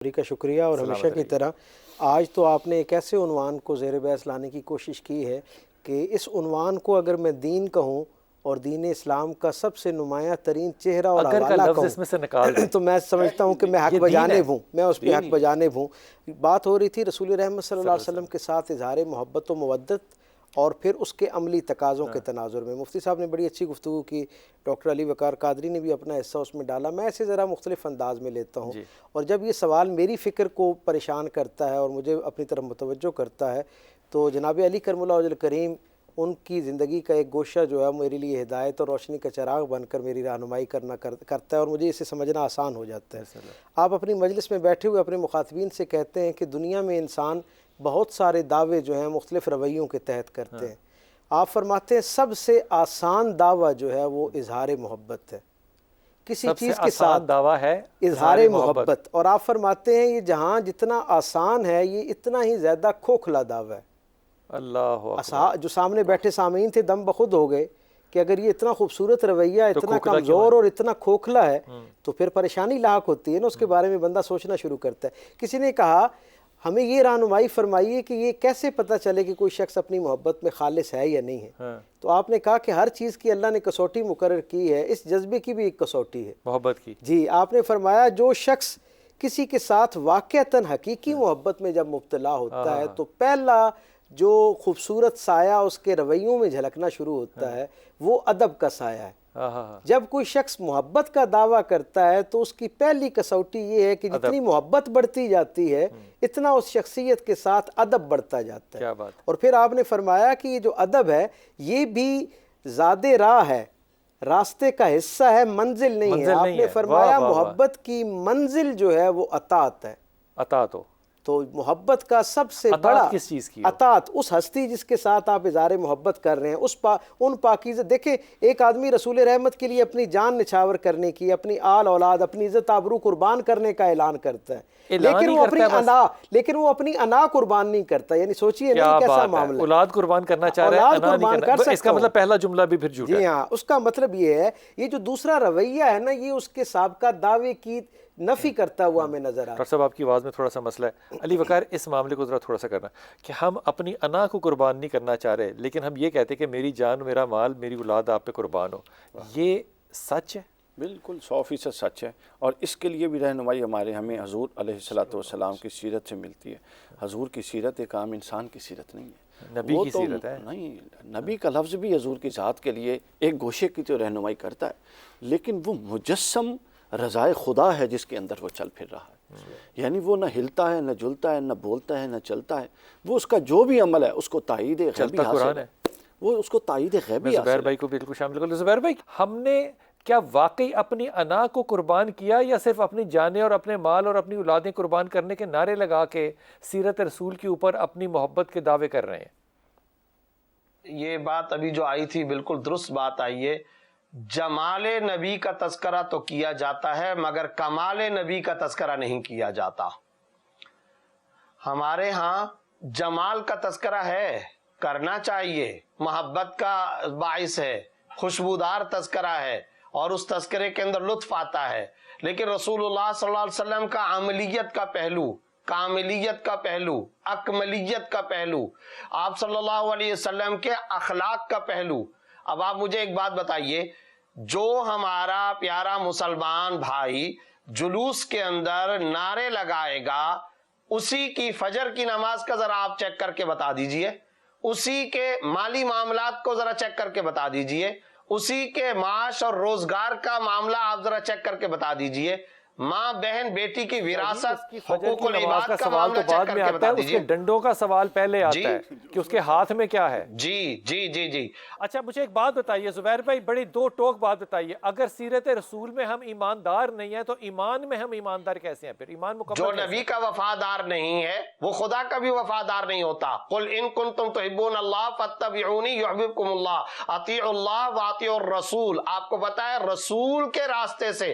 کا شکریہ، اور ہمیشہ کی طرح آج تو آپ نے ایک ایسے عنوان کو زیر بحث لانے کی کوشش کی ہے کہ اس عنوان کو اگر میں دین کہوں اور دین اسلام کا سب سے نمایاں ترین چہرہ اور حوالہ کہوں تو میں سمجھتا ہوں کہ میں حق بجانب ہوں، میں اس پہ حق بجانب ہوں۔ بات ہو رہی تھی رسول رحمت صلی اللہ علیہ وسلم کے ساتھ اظہار محبت و مودت اور پھر اس کے عملی تقاضوں کے تناظر میں۔ مفتی صاحب نے بڑی اچھی گفتگو کی، ڈاکٹر علی وقار قادری نے بھی اپنا حصہ اس میں ڈالا، میں اسے ذرا مختلف انداز میں لیتا ہوں۔ اور جب یہ سوال میری فکر کو پریشان کرتا ہے اور مجھے اپنی طرف متوجہ کرتا ہے تو جناب علی کرم اللہ وجہ الکریم ان کی زندگی کا ایک گوشہ جو ہے میرے لیے ہدایت اور روشنی کا چراغ بن کر میری رہنمائی کرتا ہے، اور مجھے اسے سمجھنا آسان ہو جاتا ہے۔ آپ اپنی مجلس میں بیٹھے ہوئے اپنے مخاطبین سے کہتے ہیں کہ دنیا میں انسان بہت سارے دعوے جو ہیں مختلف رویوں کے تحت کرتے ہیں۔ آپ فرماتے ہیں سب سے آسان دعویٰ جو ہے وہ اظہار محبت ہے، کسی چیز کے ساتھ دعویٰ ہے اظہار محبت، اور آپ فرماتے ہیں یہ جہاں جتنا آسان ہے یہ اتنا ہی زیادہ کھوکھلا دعویٰ ہے۔ اللہ جو سامنے بیٹھے سامعین تھے دم بخود ہو گئے کہ اگر یہ اتنا خوبصورت رویہ اتنا کمزور اور اتنا کھوکھلا ہے تو پھر پریشانی لاحق ہوتی ہے نا، اس کے بارے میں بندہ سوچنا شروع کرتا ہے۔ کسی نے کہا ہمیں یہ رہنمائی فرمائیے کہ یہ کیسے پتہ چلے کہ کوئی شخص اپنی محبت میں خالص ہے یا نہیں ہے؟ تو آپ نے کہا کہ ہر چیز کی اللہ نے کسوٹی مقرر کی ہے، اس جذبے کی بھی ایک کسوٹی ہے محبت کی۔ جی آپ نے فرمایا جو شخص کسی کے ساتھ واقعتاً حقیقی محبت میں جب مبتلا ہوتا ہے تو پہلا جو خوبصورت سایہ اس کے رویوں میں جھلکنا شروع ہوتا ہے وہ ادب کا سایہ ہے۔ جب کوئی شخص محبت کا دعویٰ کرتا ہے تو اس کی پہلی کسوٹی یہ ہے کہ جتنی محبت بڑھتی جاتی ہے اتنا اس شخصیت کے ساتھ ادب بڑھتا جاتا ہے۔ اور پھر آپ نے فرمایا کہ یہ جو ادب ہے یہ بھی زاد راہ ہے، راستے کا حصہ ہے، منزل نہیں ہے۔ آپ نے فرمایا محبت کی منزل جو ہے وہ اطاعت ہے۔ اطاعت ہو تو محبت کا سب سے بڑا کس چیز کی؟ اطاعت اس ہستی جس کے ساتھ آپ اظہار محبت کر رہے ہیں، ان پاکیزہ۔ دیکھیں ایک آدمی رسول رحمت کے لیے اپنی جان نچھاور کرنے کی، اپنی آل اولاد، اپنی عزت آبرو قربان کرنے کا اعلان کرتا ہے، لیکن وہ اپنی انا قربان نہیں کرتا۔ یعنی سوچئے نہیں کیسا معاملہ ہے، اولاد قربان کرنا چاہ رہا ہے، انا نہیں کرنا۔ اس کا مطلب پہلا جملہ بھی پھر جھوٹا ہے۔ جی ہاں، اس کا مطلب یہ ہے یہ جو دوسرا رویہ ہے نا یہ اس کے سابقہ دعوے کی نفی کرتا ہوا ہمیں نظر آ رہا ہے۔ ڈاکٹر صاحب آپ کی آواز میں تھوڑا سا مسئلہ ہے، علی وقار اس معاملے کو ذرا تھوڑا سا کرنا کہ ہم اپنی انا کو قربان نہیں کرنا چاہ رہے لیکن ہم یہ کہتے کہ میری جان، میرا مال، میری اولاد آپ پہ قربان ہو، یہ سچ ہے؟ بالکل 100% سچ ہے، اور اس کے لیے بھی رہنمائی ہمیں حضور علیہ الصلوۃ والسلام کی سیرت سے ملتی ہے۔ حضور کی سیرت ایک عام انسان کی سیرت نہیں ہے، نبی کی سیرت ہے۔ نہیں، نبی کا لفظ بھی حضور کی ذات کے لیے ایک گوشے کی تو رہنمائی کرتا ہے، لیکن وہ مجسم رضائے خدا ہے جس کے اندر وہ چل پھر رہا ہے۔ یعنی وہ نہ ہلتا ہے، نہ جلتا ہے، نہ بولتا ہے، نہ چلتا ہے، وہ اس کا جو بھی عمل ہے اس کو تائید غیبی حاصل ہے، وہ اس کو تائید غیبی حاصل ہے۔ زبیر بھائی کو بالکل شامل کر لو۔ زبیر بھائی ہم نے کیا واقعی اپنی انا کو قربان کیا یا صرف اپنی جانیں اور اپنے مال اور اپنی اولادیں قربان کرنے کے نعرے لگا کے سیرت رسول کے اوپر اپنی محبت کے دعوے کر رہے ہیں؟ یہ بات ابھی جو آئی تھی بالکل درست بات آئی ہے۔ جمال نبی کا تذکرہ تو کیا جاتا ہے مگر کمال نبی کا تذکرہ نہیں کیا جاتا۔ ہمارے ہاں جمال کا تذکرہ ہے، کرنا چاہیے، محبت کا باعث ہے، خوشبودار تذکرہ ہے اور اس تذکرے کے اندر لطف آتا ہے، لیکن رسول اللہ صلی اللہ علیہ وسلم کا عملیت کا پہلو، کاملیت کا پہلو، اکملیت کا پہلو، آپ صلی اللہ علیہ وسلم کے اخلاق کا پہلو۔ اب آپ مجھے ایک بات بتائیے، جو ہمارا پیارا مسلمان بھائی جلوس کے اندر نعرے لگائے گا اسی کی فجر کی نماز کا ذرا آپ چیک کر کے بتا دیجئے، اسی کے مالی معاملات کو ذرا چیک کر کے بتا دیجئے، اسی کے معاش اور روزگار کا معاملہ آپ ذرا چیک کر کے بتا دیجئے، ماں بہن بیٹی کی وراثت، حقوق العباد کا معاملہ چیک کر کے بتا دیجئے۔ اس کے ڈنڈوں کا سوال پہلے آتا ہے کہ اس کے ہاتھ میں کیا ہے۔ جی جی جی جی۔ اچھا مجھے ایک بات بتائیے زبیر بھائی، بڑی دو ٹوک بات بتائیے، اگر سیرت رسول میں ہم ایماندار نہیں ہیں تو ایمان میں ہم ایماندار کیسے ہیں؟ پھر ایمان مکمل جو نبی کا وفادار نہیں ہے وہ خدا کا بھی وفادار نہیں ہوتا۔ قل ان کنتم تحبون اللہ فاتبعونی یحببکم اللہ، اطیعوا اللہ واطیعوا الرسول۔ آپ کو پتہ ہے رسول کے راستے سے